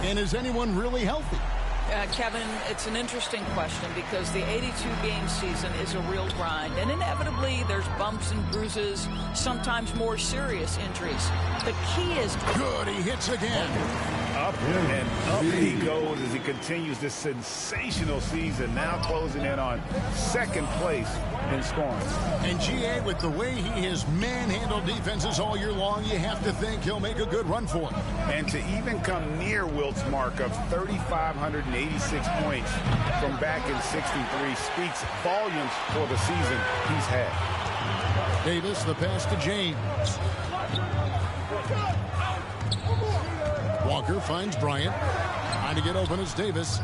And is anyone really healthy? Kevin, it's an interesting question because the 82-game season is a real grind, and inevitably there's bumps and bruises, sometimes more serious injuries. The key is good. He hits again. Up and up he goes as he continues this sensational season, now closing in on second place in scoring. And GA, with the way he has manhandled defenses all year long, you have to think he'll make a good run for it. And to even come near Wilt's mark of 3,586 points from back in '63 speaks volumes for the season he's had. Davis, the pass to James. Walker finds Bryant. Trying to get open is Davis.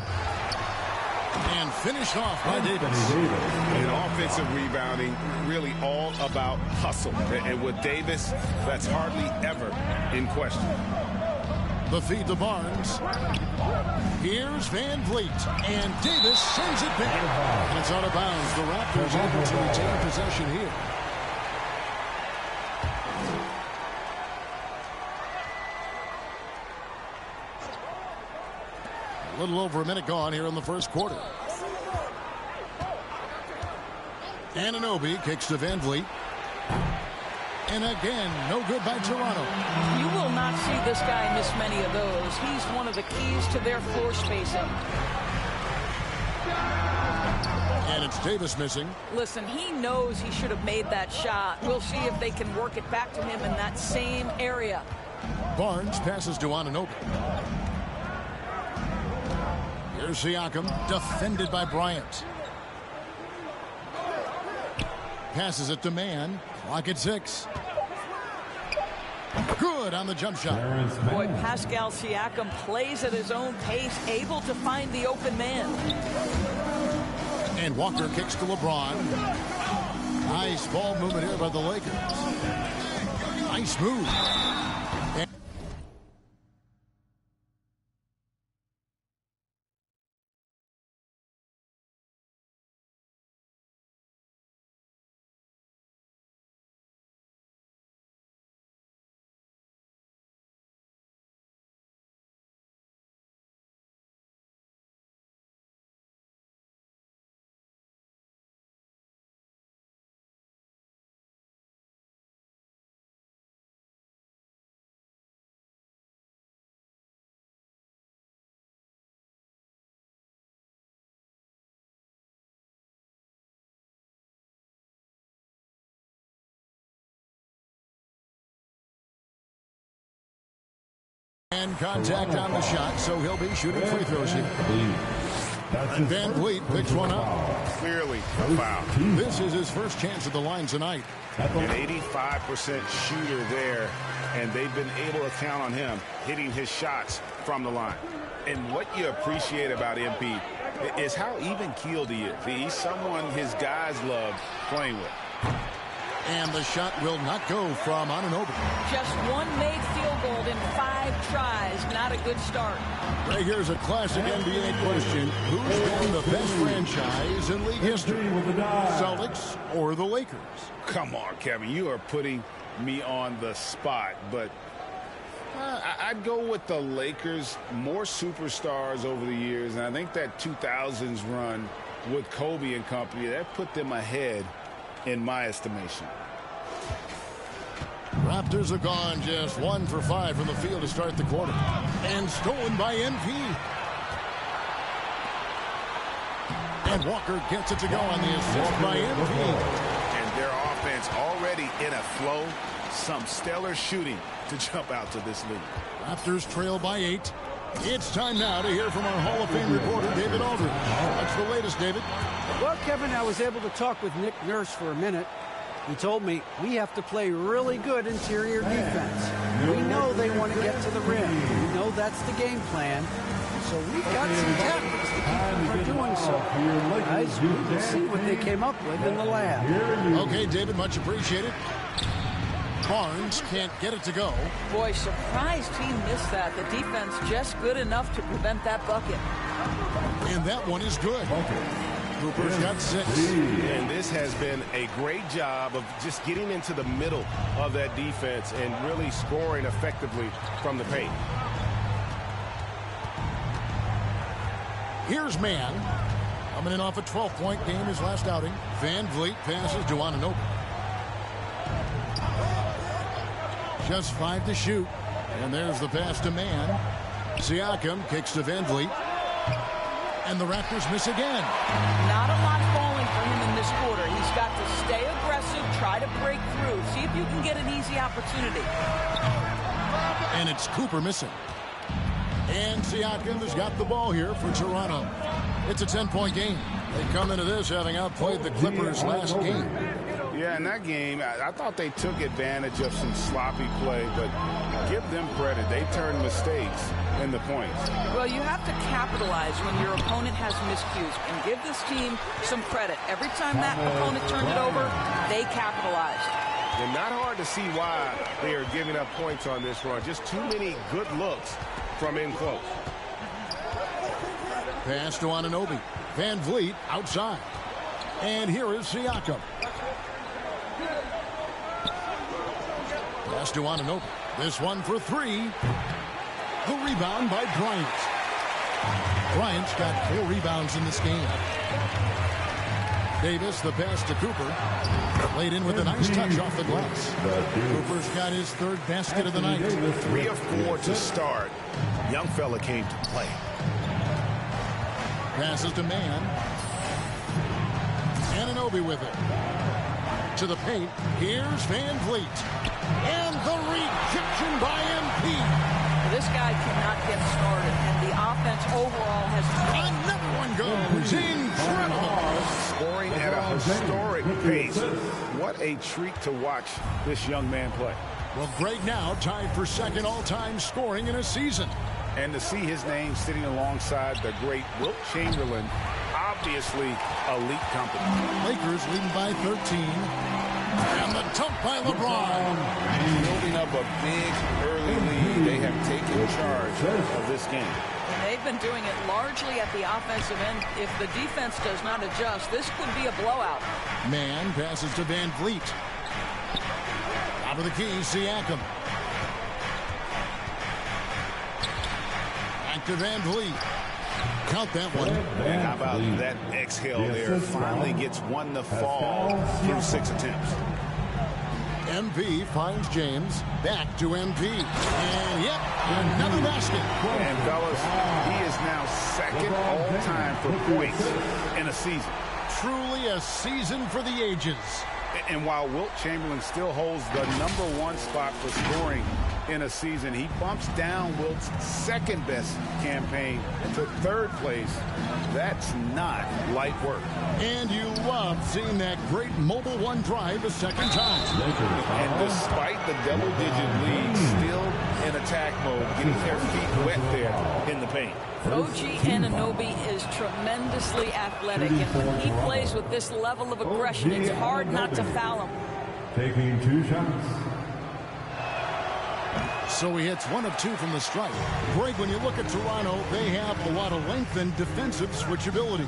And finished off by Davis. And offensive rebounding, really all about hustle. And with Davis, that's hardly ever in question. The feed to Barnes. Here's Van Vliet. And Davis sends it back. And it's out of bounds. The Raptors able to retain possession here. A little over a minute gone here in the first quarter. Anunoby kicks to Van Vliet. And again, no good by Toronto. You will not see this guy miss many of those. He's one of the keys to their floor spacing. And it's Davis missing. Listen, he knows he should have made that shot. We'll see if they can work it back to him in that same area. Barnes passes to Anunoby. Here's Siakam, defended by Bryant. Passes it to Mann. Clock at 6. Good on the jump shot. Boy, Pascal Siakam plays at his own pace, able to find the open man. And Walker kicks to LeBron. Nice ball movement here by the Lakers. Nice move. And contact on the shot, so he'll be shooting free throws here. And Van Vliet picks one up. Clearly a foul. This is his first chance at the line tonight. An 85% shooter there, and they've been able to count on him hitting his shots from the line. And what you appreciate about MP is how even-keeled he is. He's someone his guys love playing with. And the shot will not go from Anunoby. Just one made field goal in 5 tries. Not a good start. Right, here's a classic NBA question. Who's been the best franchise in league history? Celtics or the Lakers? Come on, Kevin. You are putting me on the spot. But I'd go with the Lakers. More superstars over the years. And I think that 2000s run with Kobe and company, that put them ahead in my estimation. Raptors have gone just 1 for 5 from the field to start the quarter. And stolen by MP. And Walker gets it to go on the assist by MP. And their offense already in a flow. Some stellar shooting to jump out to this lead. Raptors trail by 8. It's time now to hear from our Hall of Fame reporter, David Aldridge. What's the latest, David? Well, Kevin, I was able to talk with Nick Nurse for a minute. He told me we have to play really good interior defense. We know they want to get to the rim. We know that's the game plan. So we've got some tactics to keep them from doing so. Guys, we'll see what they came up with in the lab. Okay, David, much appreciated. Barnes can't get it to go. Boy, surprised he missed that. The defense just good enough to prevent that bucket. And that one is good. Cooper's got 6. And this has been a great job of just getting into the middle of that defense and really scoring effectively from the paint. Here's man. Coming in off a 12-point game his last outing. Van Vliet passes to Anunoby. Just 5 to shoot. And there's the pass to man. Siakam kicks to Van Vliet. And the Raptors miss again. Not a lot falling for him in this quarter. He's got to stay aggressive, try to break through, see if you can get an easy opportunity. And it's Cooper missing. And Siakam has got the ball here for Toronto. It's a 10-point game. They come into this having outplayed the Clippers last game. Yeah, in that game, I thought they took advantage of some sloppy play, but give them credit. They turned mistakes into points. Well, you have to capitalize when your opponent has miscues, and give this team some credit. Every time that opponent turned it over, they capitalized. And not hard to see why they are giving up points on this run. Just too many good looks from in close. Pass to Anunoby. Van Vliet outside. And here is Siakam. Pass to Anunoby. This one for 3. The rebound by Bryant. Bryant's got 4 rebounds in this game. Davis, the pass to Cooper. Laid in with a nice touch off the glass. Cooper's got his 3rd basket of the night. 3 of 4 to start. Young fella came to play. Passes to man. Anunoby with it. To the paint. Here's Van Vliet. And the rejection by MP. This guy cannot get started, and the offense overall has... Another one goes. Incredible. Scoring at a historic pace. What a treat to watch this young man play. Well, Greg now tied for 2nd all-time scoring in a season. And to see his name sitting alongside the great Wilt Chamberlain, obviously elite company. Lakers leading by 13. And the dunk by LeBron. Building up a big early lead. They have taken charge of this game. And they've been doing it largely at the offensive end. If the defense does not adjust, this could be a blowout. Man passes to Van Vliet. Out of the key, Siakam. Back to Van Vliet. Count that one. And how about that exhale there? Finally gets one to fall through 6 attempts. MP finds James. Back to MP. And yep, another basket. And fellas, he is now 2nd all-time for points in a season. Truly a season for the ages. And while Wilt Chamberlain still holds the #1 spot for scoring in a season, he bumps down Wilt's 2nd best campaign to 3rd place. That's not light work. And you love seeing that great mobile 1 drive a 2nd time. And despite the double-digit lead, still in attack mode, getting their feet wet there in the paint. OG Anunoby is tremendously athletic, and when he plays with this level of aggression, it's hard not to foul him. Taking 2 shots. So he hits 1 of 2 from the stripe. Greg, when you look at Toronto, they have a lot of length and defensive switchability.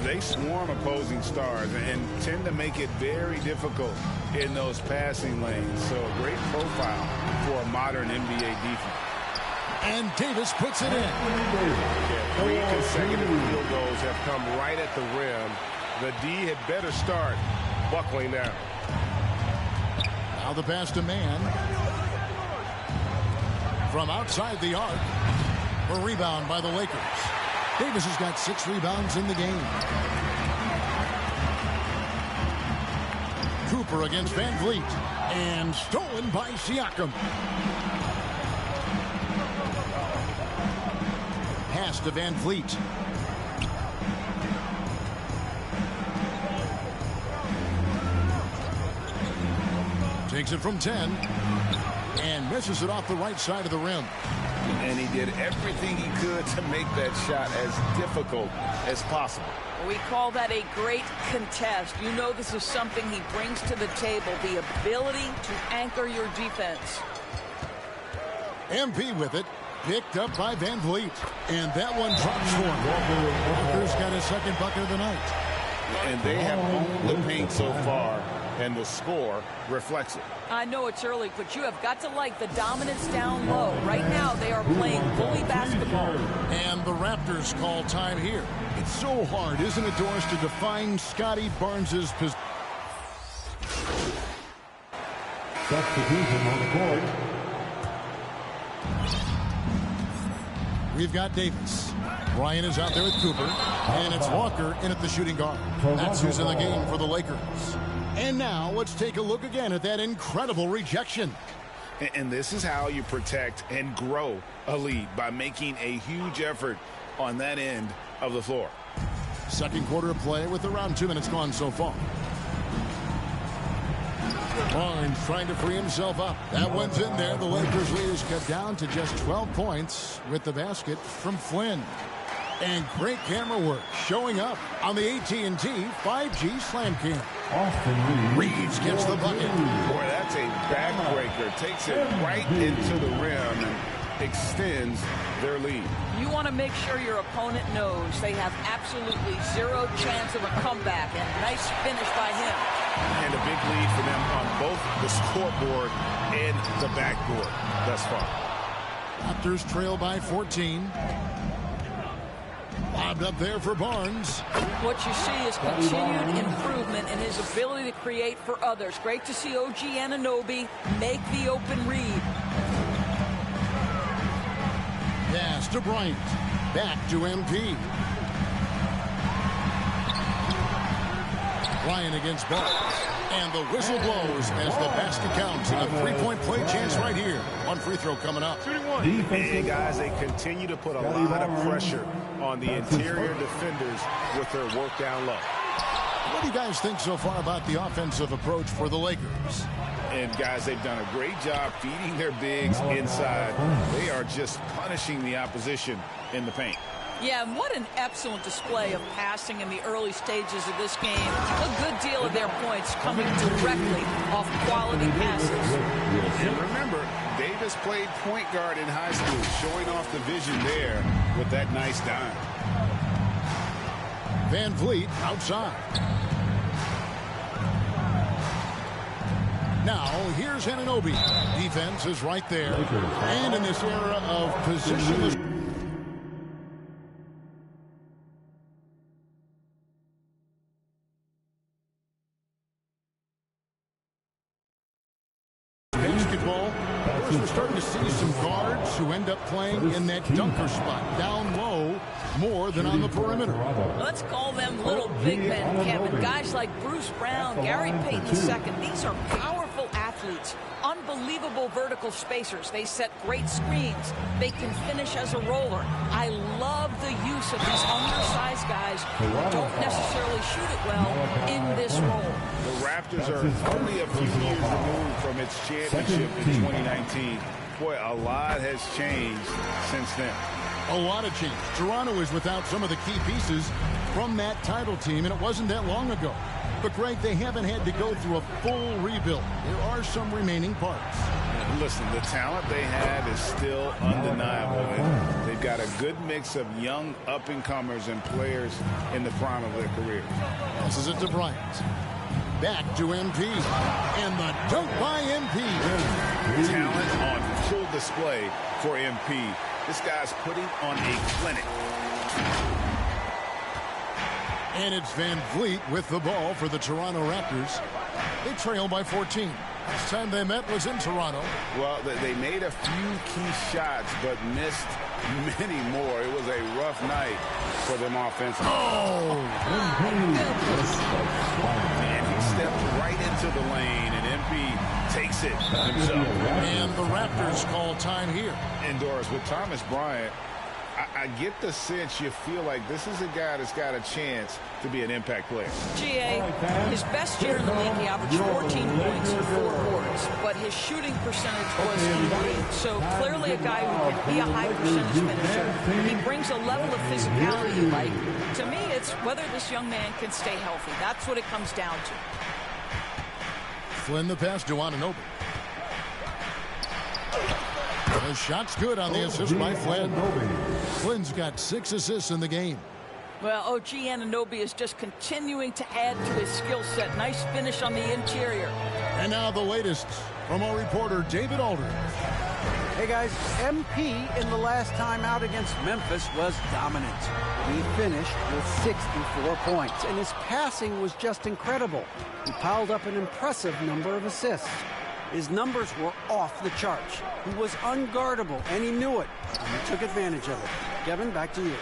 They swarm opposing stars and tend to make it very difficult in those passing lanes. So a great profile for a modern NBA defense. And Davis puts it in. Yeah, 3 consecutive field goals have come right at the rim. The D had better start buckling down. Now the pass to man. From outside the arc. A rebound by the Lakers. Davis has got 6 rebounds in the game. Cooper against Van Vliet. And stolen by Siakam. Pass to Van Vliet. Takes it from 10. And misses it off the right side of the rim. And he did everything he could to make that shot as difficult as possible. We call that a great contest. You know this is something he brings to the table, the ability to anchor your defense. MP with it. Picked up by Van Vliet. And that one drops for him. Walker's got his 2nd bucket of the night. And they have owned the paint so far. and the score reflects it. I know it's early, but you have got to like the dominance down low. Right now, they are playing bully basketball. And the Raptors call time here. It's so hard, isn't it, Doris, to define Scotty Barnes's position? Substitution on the court. We've got Davis. Ryan is out there with Cooper. And it's Walker in at the shooting guard. That's who's in the game for the Lakers. And now let's take a look again at that incredible rejection. And this is how you protect and grow a lead, by making a huge effort on that end of the floor. Second quarter of play with around 2 minutes gone so far. Barnes trying to free himself up. That one's in there. The Lakers lead is cut down to just 12 points with the basket from Flynn. And great camera work showing up on the AT&T 5G Slam Cam. Reeves gets the bucket. Boy, that's a backbreaker. Takes it right into the rim and extends their lead. You want to make sure your opponent knows they have absolutely zero chance of a comeback. And nice finish by him. And a big lead for them on both the scoreboard and the backboard thus far. Raptors trail by 14. Lobbed up there for Barnes. What you see is continued improvement in his ability to create for others. Great to see OG Anunoby make the open read. Pass to Bryant. Back to MP. Ryan against Barnes. And the whistle blows as the basket counts. A three-point play chance right here. One free throw coming up. And guys, they continue to put a lot of pressure on the interior defenders with their work down low. What do you guys think so far about the offensive approach for the Lakers? And guys, they've done a great job feeding their bigs inside. They are just punishing the opposition in the paint. Yeah, and what an excellent display of passing in the early stages of this game. A good deal of their points coming directly off quality passes. And remember, Davis played point guard in high school, showing off the vision there with that nice dime. Van Vliet outside. Now, here's Anunoby. Defense is right there. And in this era of positionless... basketball, we're starting to see some guards who end up playing in that dunker spot, down low, more than on the perimeter. Let's call them little big men, Kevin. Guys like Bruce Brown, Gary Payton II. These are powerful athletes, unbelievable vertical spacers. They set great screens. They can finish as a roller. I love the use of these undersized guys who don't necessarily shoot it well in this role. The Raptors are only a few years removed from its championship in 2019. Boy, a lot has changed since then. A lot of change. Toronto is without some of the key pieces from that title team, and it wasn't that long ago. But, Greg, they haven't had to go through a full rebuild. There are some remaining parts. Listen, the talent they have is still undeniable. And they've got a good mix of young up-and-comers and players in the prime of their career. Passes it to Bryant. Back to MP. And the dunk by MP. Talent on full display for MP. This guy's putting on a clinic. And it's Van Vliet with the ball for the Toronto Raptors. They trail by 14. Last time they met was in Toronto. Well, they made a few key shots, but missed many more. It was a rough night for them offensively. And he stepped right into the lane, and MP takes it himself. And the Raptors call time here. And Doris, with Thomas Bryant, I get the sense you feel like this is a guy that's got a chance to be an impact player. GA, his best year in the league, he averaged 14 points in 4 quarters, but his shooting percentage was elite. So clearly a guy who can be a high percentage finisher. He brings a level of physicality you like. To me, it's whether this young man can stay healthy. That's what it comes down to. Flynn the pass to Anunoby. The shot's good on the assist by Flynn. Flynn's got 6 assists in the game. Well, OG Anunoby is just continuing to add to his skill set. Nice finish on the interior. And now the latest from our reporter, David Aldridge. Hey guys, MP in the last time out against Memphis was dominant. He finished with 64 points, and his passing was just incredible. He piled up an impressive number of assists. His numbers were off the charts. He was unguardable, and he knew it, and he took advantage of it. Kevin, back to you.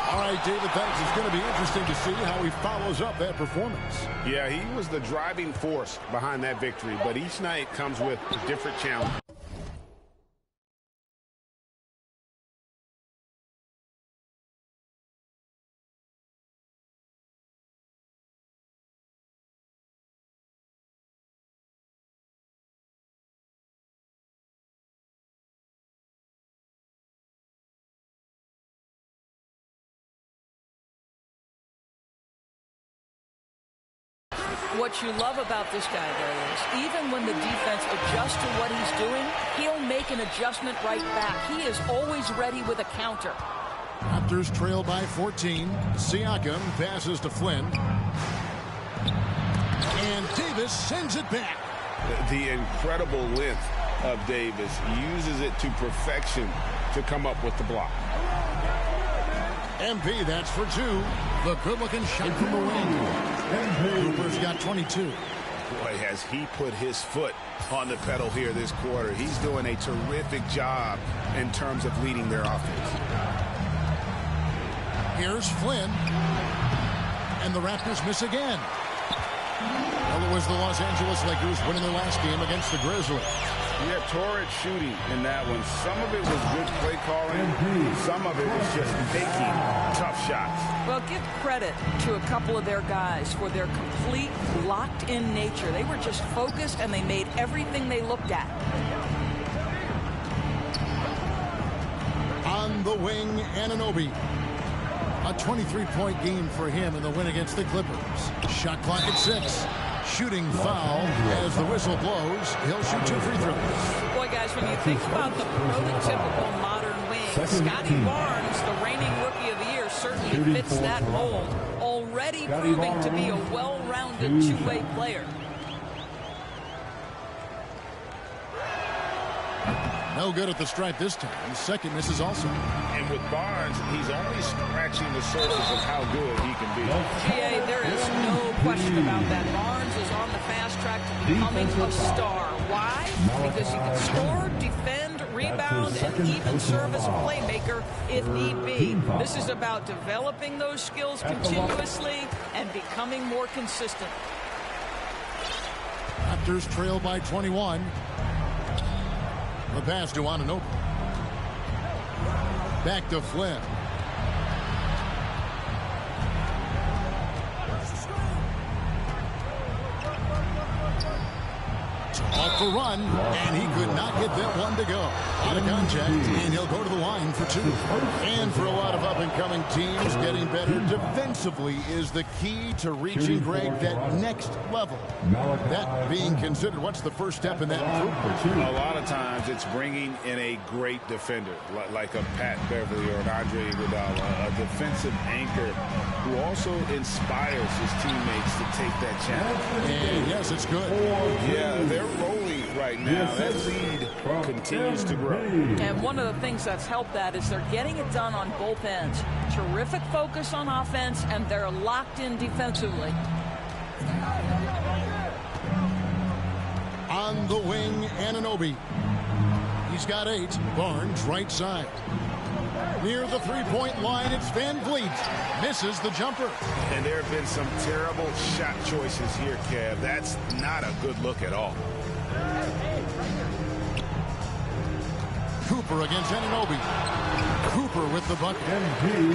All right, David, thanks. It's going to be interesting to see how he follows up that performance. Yeah, he was the driving force behind that victory, but each night comes with a different challenge. What you love about this guy, though, is even when the defense adjusts to what he's doing, he'll make an adjustment right back. He is always ready with a counter. Raptors trail by 14. Siakam passes to Flynn. And Davis sends it back. The incredible length of Davis uses it to perfection to come up with the block. MP, that's for two. The good-looking shot from the wing. Cooper's got 22. Boy, has he put his foot on the pedal here this quarter. He's doing a terrific job in terms of leading their offense. Here's Flynn. And the Raptors miss again. Well, it was the Los Angeles Lakers winning their last game against the Grizzlies. Yeah, torrid shooting in that one. Some of it was good play calling. Some of it was just making tough shots. Well, give credit to a couple of their guys for their complete locked-in nature. They were just focused, and they made everything they looked at. On the wing, Anunoby. A 23-point game for him in the win against the Clippers. Shot clock at 6. Shooting foul as the whistle blows. He'll shoot 2 free throws. Boy, guys, when you think about the prototypical modern wing, Scotty Barnes, the reigning Rookie of the Year, certainly fits that mold. Already proving to be a well-rounded two-way player. No good at the stripe this time. Second misses also. And with Barnes, he's only scratching the surface of how good he can be. GA, there is no question about that. Barnes is on the fast track to becoming a star. Why? Because he can score, defend, rebound, and even serve as a playmaker if need be. This is about developing those skills continuously and becoming more consistent. Raptors trail by 21. The pass to Anunoby. Back to Flynn. Off the run, and he could not get that one to go. Out of contact, and he'll go to the line for 2. And for a lot of up-and-coming teams, getting better defensively is the key to reaching, Greg, that next level. That being considered, what's the first step in that improvement? A lot of times it's bringing in a great defender, like a Pat Beverly or an Andre Iguodala, a defensive anchor who also inspires his teammates to take that challenge. And yes, it's good. Yeah, they're rolling right now. That lead continues to grow. And one of the things that's helped that is they're getting it done on both ends. Terrific focus on offense, and they're locked in defensively. On the wing, Anunoby. He's got 8. Barnes, right side. Near the three-point line, it's Van Vliet. Misses the jumper. And there have been some terrible shot choices here, Kev. That's not a good look at all. Cooper against Anunoby. Cooper with the bucket.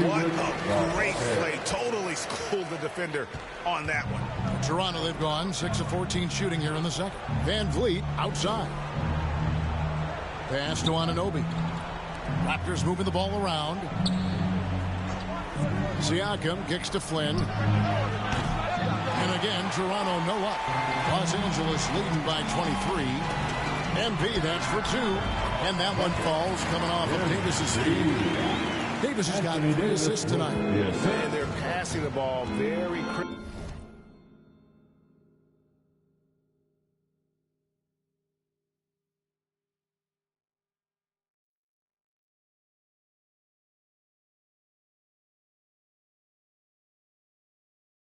What a great play. Totally schooled the defender on that one. Toronto, they've gone 6 of 14 shooting here in the second. Van Vliet outside. Pass to Anunoby. Raptors moving the ball around. Siakam kicks to Flynn. And again, Toronto no up. Los Angeles leading by 23. MP, that's for 2. And that one falls coming off of Davis's feet. Davis has got 3 assists tonight. And they're passing the ball very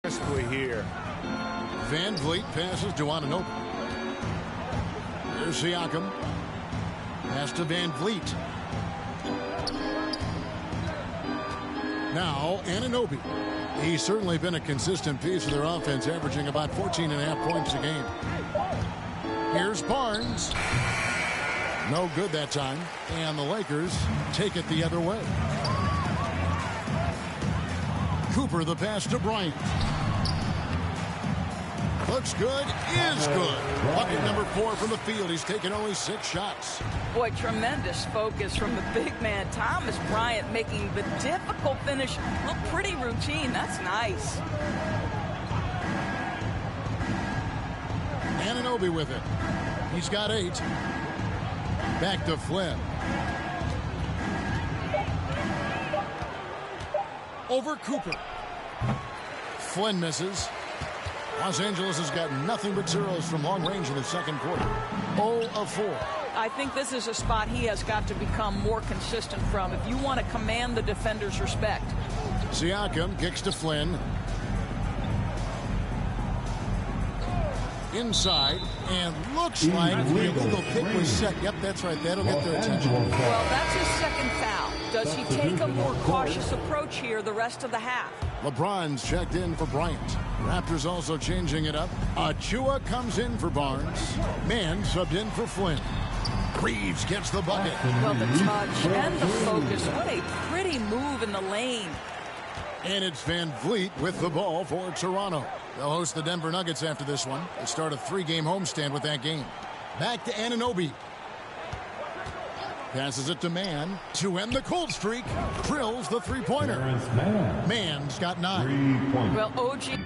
crisply here. Van Vliet passes to Anunoby. Here's Siakam. Pass to Van Vliet. Now Anunoby. He's certainly been a consistent piece of their offense, averaging about 14.5 points a game. Here's Barnes. No good that time. And the Lakers take it the other way. Cooper, the pass to Bryant. Looks good, is good. Bucket number 4 from the field. He's taken only 6 shots. Boy, tremendous focus from the big man, Thomas Bryant, making the difficult finish look pretty routine. That's nice. Anunoby with it. He's got 8. Back to Flynn. Over Cooper. Flynn misses. Los Angeles has got nothing but zeros from long range in the second quarter. 0 of 4. I think this is a spot he has got to become more consistent from if you want to command the defender's respect. Siakam kicks to Flynn. Inside, and looks like the illegal pick was set. Yep, that's right. That'll get their attention. Well, that's his second foul. Does he take a more cautious approach here the rest of the half? LeBron's checked in for Bryant. Raptors also changing it up. Achua comes in for Barnes. Mann subbed in for Flynn. Reeves gets the bucket. Well, the touch and the focus. What a pretty move in the lane. And it's Van Vliet with the ball for Toronto. They'll host the Denver Nuggets after this one. They start a 3-game homestand with that game. Back to Anunoby. Passes it to Mann to end the cold streak. Drills the three-pointer. Mann's got 9. Well, OG...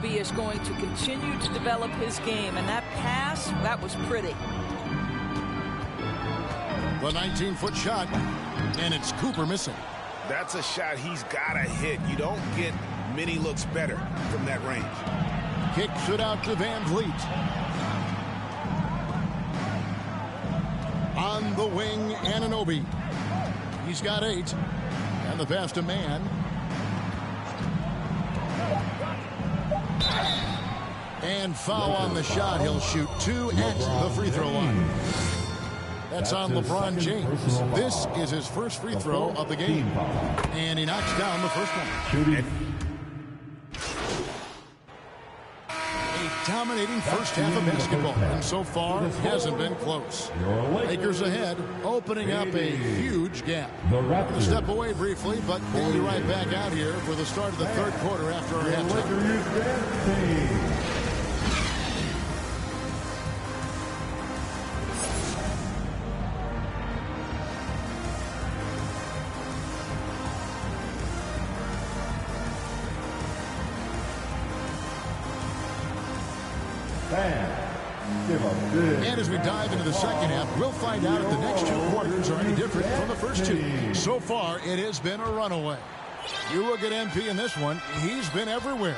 Anunoby is going to continue to develop his game, and that pass, that was pretty. The 19-foot shot, and it's Cooper missing. That's a shot he's got to hit. You don't get many looks better from that range. Kicks it out to Van Vliet. On the wing, Anunoby. He's got 8. And the pass to Mann. And foul on the shot. He'll shoot 2 at the free throw line. That's on LeBron James. This is his first free throw of the game. And he knocks down the first one. A dominating first half of basketball. And so far, it hasn't been close. Lakers ahead, opening up a huge gap. We'll step away briefly, but we'll be right back out here for the start of the third quarter after our halftime. And as we dive into the second half, we'll find out if the next 2 quarters are any different from the first 2. So far, it has been a runaway. You look at MP in this one, he's been everywhere.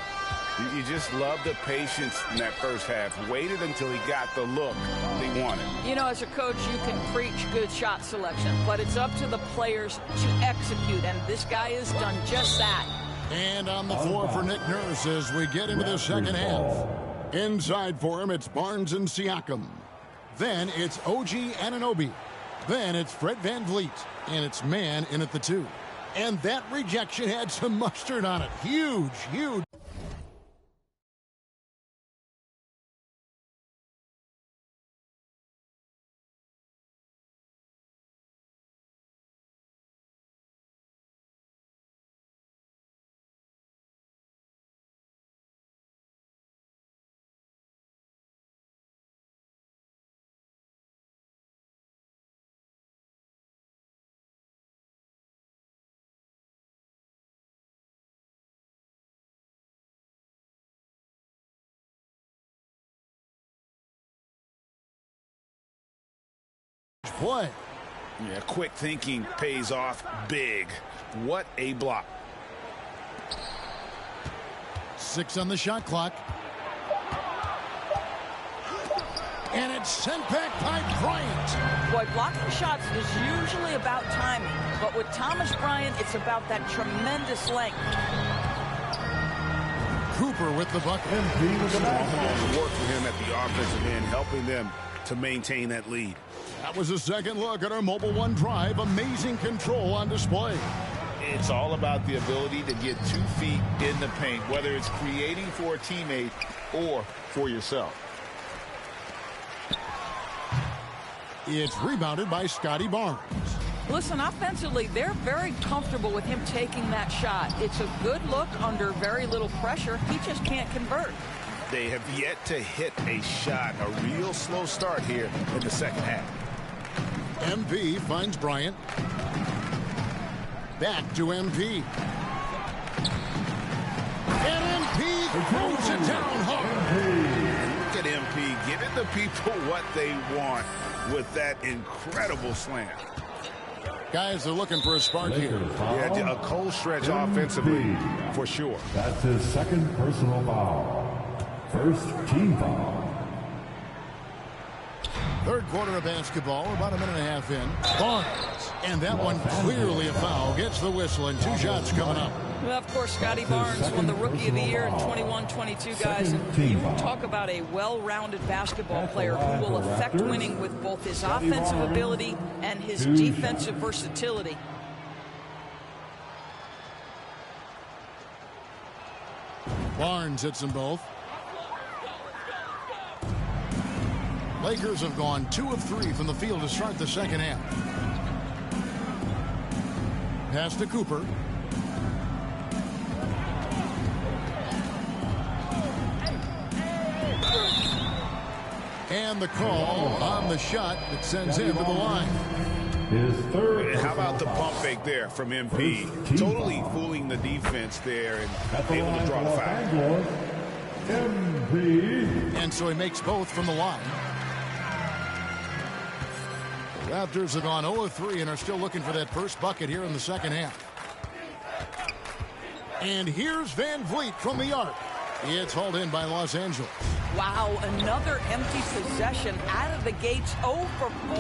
You just love the patience in that first half. Waited until he got the look he wanted. You know, as a coach, you can preach good shot selection, but it's up to the players to execute, and this guy has done just that. And on the floor for Nick Nurse as we get into the second half. Inside for him, it's Barnes and Siakam. Then it's OG Anunoby. Then it's Fred Van Vliet. And it's Mann in at the 2. And that rejection had some mustard on it. Huge, huge. Play. Yeah, quick thinking pays off big. What a block. 6 on the shot clock. And it's sent back by Bryant. Boy, blocking shots is usually about timing, but with Thomas Bryant, it's about that tremendous length. Cooper with the bucket. Strong work for him at the offensive end, helping them to maintain that lead. That was a second look at our Mobile One drive. Amazing control on display. It's all about the ability to get 2 feet in the paint, whether it's creating for a teammate or for yourself. It's rebounded by Scotty Barnes. Listen, offensively, they're very comfortable with him taking that shot. It's a good look under very little pressure. He just can't convert. They have yet to hit a shot. A real slow start here in the second half. MP finds Bryant. Back to MP. And MP throws it down hard. Look at MP giving the people what they want with that incredible slam. Guys, they're looking for a spark here. Yeah, a cold stretch offensively for sure. That's his second personal foul. First team foul. Third quarter of basketball, about a minute and a half in. Barnes, and that one clearly a foul. Gets the whistle, and 2 shots coming up. Well, of course, Scotty Barnes won the Rookie of the Year in 21-22, guys. And you talk about a well-rounded basketball player who will affect winning with both his offensive ability and his defensive versatility. Barnes hits them both. Lakers have gone 2 of 3 from the field to start the second half. Pass to Cooper. And the call on the shot that sends him to the line. His third. How about the pump fake there from MP? Totally fooling the defense there and able to draw the foul. And so he makes both from the line. The Raptors have gone 0-3 and are still looking for that first bucket here in the second half. And here's Van Vliet from the arc. It's hauled in by Los Angeles. Wow, another empty possession out of the gates. 0 for 4.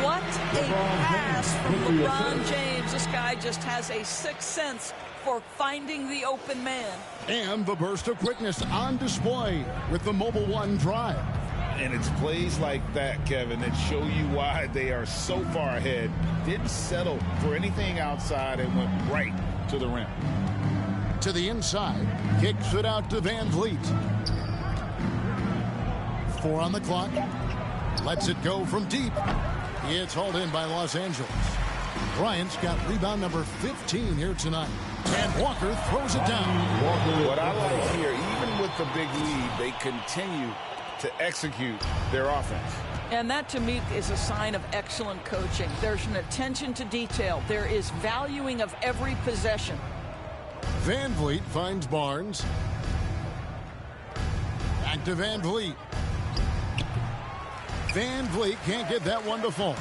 What a pass from LeBron James. This guy just has a sixth sense for finding the open man. And the burst of quickness on display with the Mobile One drive. And it's plays like that, Kevin, that show you why they are so far ahead. Didn't settle for anything outside and went right to the rim. To the inside, kicks it out to Van Vliet. 4 on the clock. Lets it go from deep. It's hauled in by Los Angeles. Bryant's got rebound number 15 here tonight. And Walker throws it down. What I like here, even with the big lead, they continue to execute their offense. And that, to me, is a sign of excellent coaching. There's an attention to detail. There is valuing of every possession. Van Vliet finds Barnes. Back to Van Vliet. Van Vliet can't get that one to fall.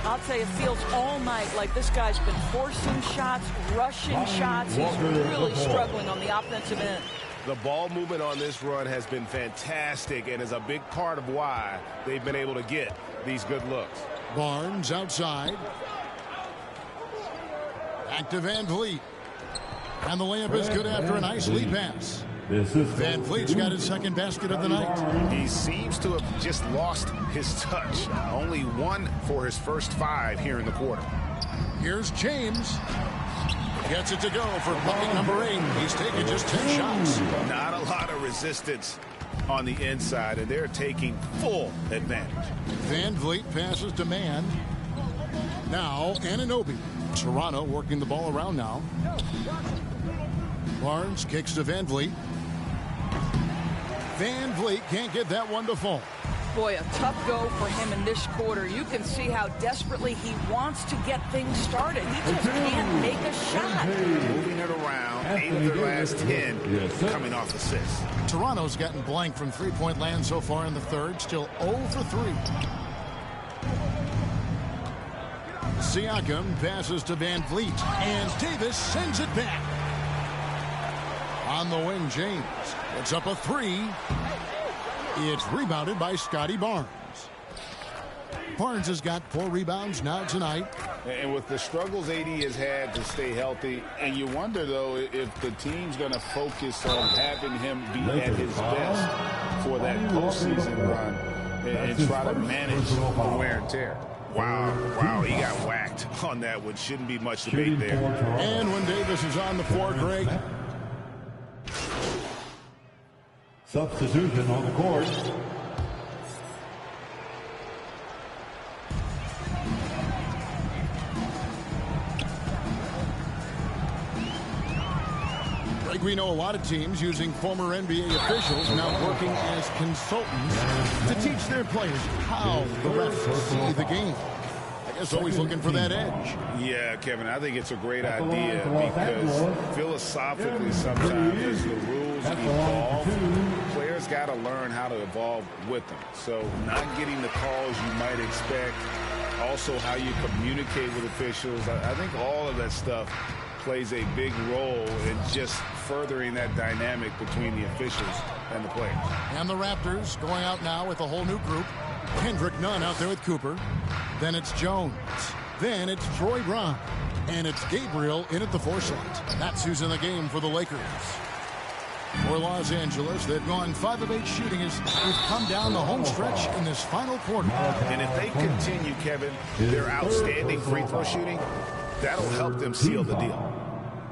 I'll tell you, it feels all night like this guy's been forcing shots, rushing shots. He's really struggling on the offensive end. The ball movement on this run has been fantastic and is a big part of why they've been able to get these good looks. Barnes outside. Back to Van Vliet. And the layup is good after a nice lead pass. Van Vliet's got his second basket of the night. He seems to have just lost his touch. Only 1 for his first 5 here in the quarter. Here's James. Gets it to go for bucket number 8. He's taken just 10 shots. Not a lot of resistance on the inside, and they're taking full advantage. Van Vliet passes to Mann. Now Anunoby. Toronto working the ball around now. Barnes kicks to Van Vliet. Van Vliet can't get that one to fall. Boy, a tough go for him in this quarter. You can see how desperately he wants to get things started. He just can't make a shot. Moving it around, 8 of their last 10 coming off assists. Toronto's gotten blank from three-point land so far in the third. Still 0 for 3. Siakam passes to Van Vliet. And Davis sends it back. On the wing, James. It's up a 3. It's rebounded by Scotty Barnes. Barnes has got 4 rebounds now tonight. And with the struggles AD has had to stay healthy, and you wonder, though, if the team's going to focus on having him be at his best for that postseason run and try to manage the wear and tear. Wow, he got whacked on that one. Shouldn't be much debate there. And when Davis is on the floor, Greg. Substitution on the court. Greg, we know a lot of teams using former NBA officials now working as consultants to teach their players how the refs see the game. I guess always looking for that edge. Yeah, Kevin, I think it's a great idea because philosophically sometimes as the rules evolve, players got to learn how to evolve with them. So not getting the calls you might expect, also how you communicate with officials. I think all of that stuff plays a big role in just furthering that dynamic between the officials and the players. And the Raptors going out now with a whole new group. Kendrick Nunn out there with Cooper. Then it's Jones. Then it's Troy Brown. And it's Gabriel in at the 4 slot. That's who's in the game for the Lakers. For Los Angeles, they've gone 5 of 8 shooting as they've come down the home stretch in this final quarter. And if they continue, Kevin, their outstanding free throw shooting, that'll help them seal the deal.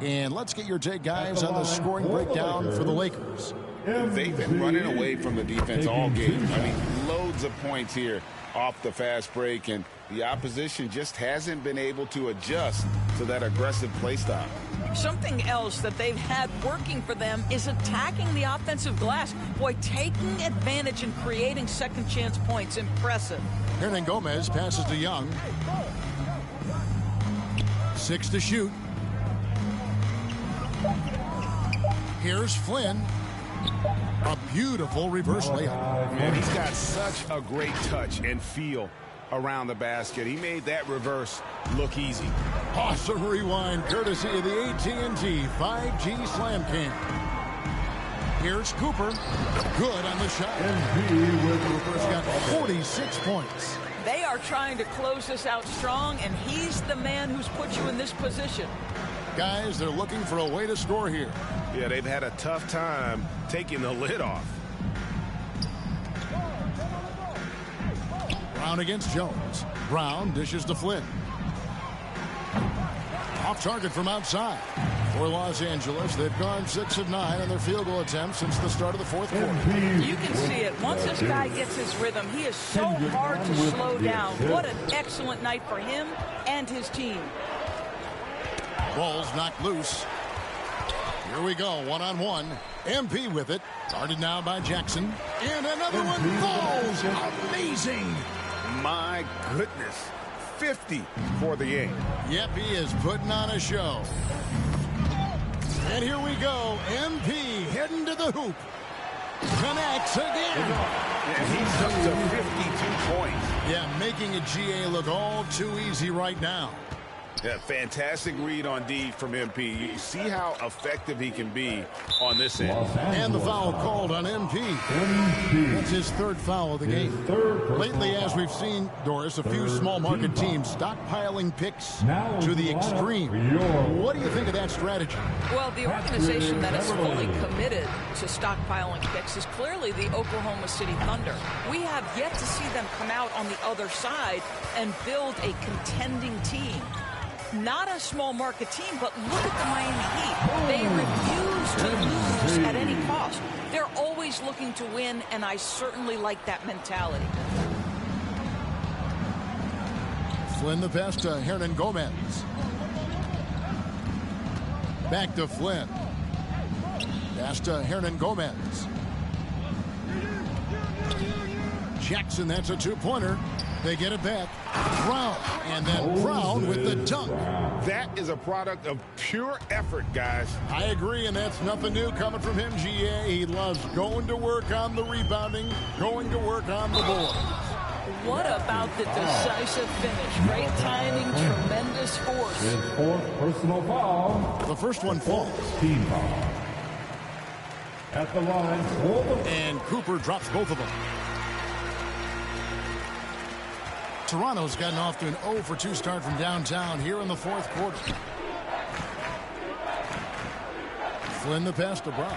And let's get your take, guys, on the scoring breakdown for the Lakers. They've been running away from the defense all game. I mean, loads of points here off the fast break, and the opposition just hasn't been able to adjust to that aggressive play style. Something else that they've had working for them is attacking the offensive glass. Boy, taking advantage and creating second chance points. Impressive. Hernan Gomez passes to Young. 6 to shoot. Here's Flynn. A beautiful reverse layup. Man, he's got such a great touch and feel around the basket. He made that reverse look easy. Awesome rewind courtesy of the AT&T 5G Slam Cam. Here's Cooper. Good on the shot. Cooper's got 46 points. They are trying to close this out strong, and he's the man who's put you in this position. Guys, they're looking for a way to score here. Yeah, they've had a tough time taking the lid off. Brown against Jones. Brown dishes to Flynn. Off target from outside. For Los Angeles, they've gone 6 of 9 on their field goal attempts since the start of the fourth quarter. You can see it. Once this guy gets his rhythm, he is so hard to slow down. What an excellent night for him and his team. Ball's knocked loose. Here we go, one-on-one. MP with it. Guarded now by Jackson. And another one falls. Amazing. My goodness. 50 for the game. Yep, he is putting on a show. And here we go. MP heading to the hoop. Connects again. And he's up to 52 points. Yeah, making a GA look all too easy right now. Yeah, fantastic read on D from MP. You see how effective he can be on this end. And the foul called on MP. That's his third foul of the game. Lately, as we've seen, Doris, a few small market teams stockpiling picks to the extreme. What do you think of that strategy? Well, the organization that is fully committed to stockpiling picks is clearly the Oklahoma City Thunder. We have yet to see them come out on the other side and build a contending team. Not a small market team, but look at the Miami Heat. They refuse to lose at any cost. They're always looking to win, and I certainly like that mentality. Flynn the pass to Hernan Gomez. Back to Flynn. Pass to Hernan Gomez. Jackson, that's a two-pointer. They get it back. Brown. And then Brown with the dunk. That is a product of pure effort, guys. I agree, and that's nothing new coming from him, GA. He loves going to work on the rebounding, going to work on the board. What about the decisive finish? Great timing, tremendous force. His fourth personal foul. The first one falls. Team foul. At the line, and Cooper drops both of them. Toronto's gotten off to an 0-for-2 start from downtown here in the fourth quarter. Flynn the pass to Brown.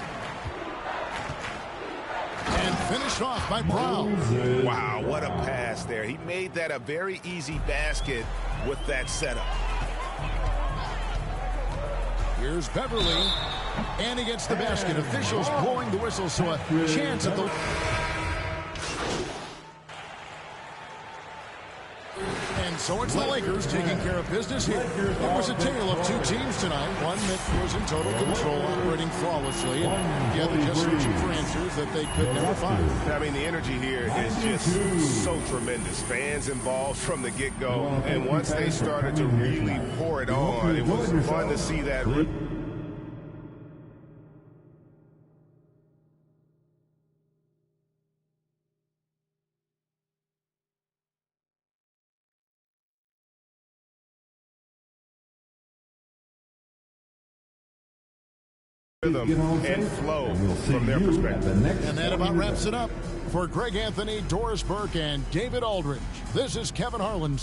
And finished off by Brown. Wow, what a pass there. He made that a very easy basket with that setup. Here's Beverly. And he gets the basket. Officials blowing the whistle, so a chance at the... And so it's the Lakers taking care of business here. It was a tale of two teams tonight. One that was in total control, operating flawlessly, and the other just searching for answers that they could never find. I mean, the energy here is just so tremendous. Fans involved from the get-go, and once they started to really pour it on, it was fun to see that. Rhythm and flow from their perspective. And that about wraps it up. For Greg Anthony, Doris Burke, and David Aldridge, this is Kevin Harlan.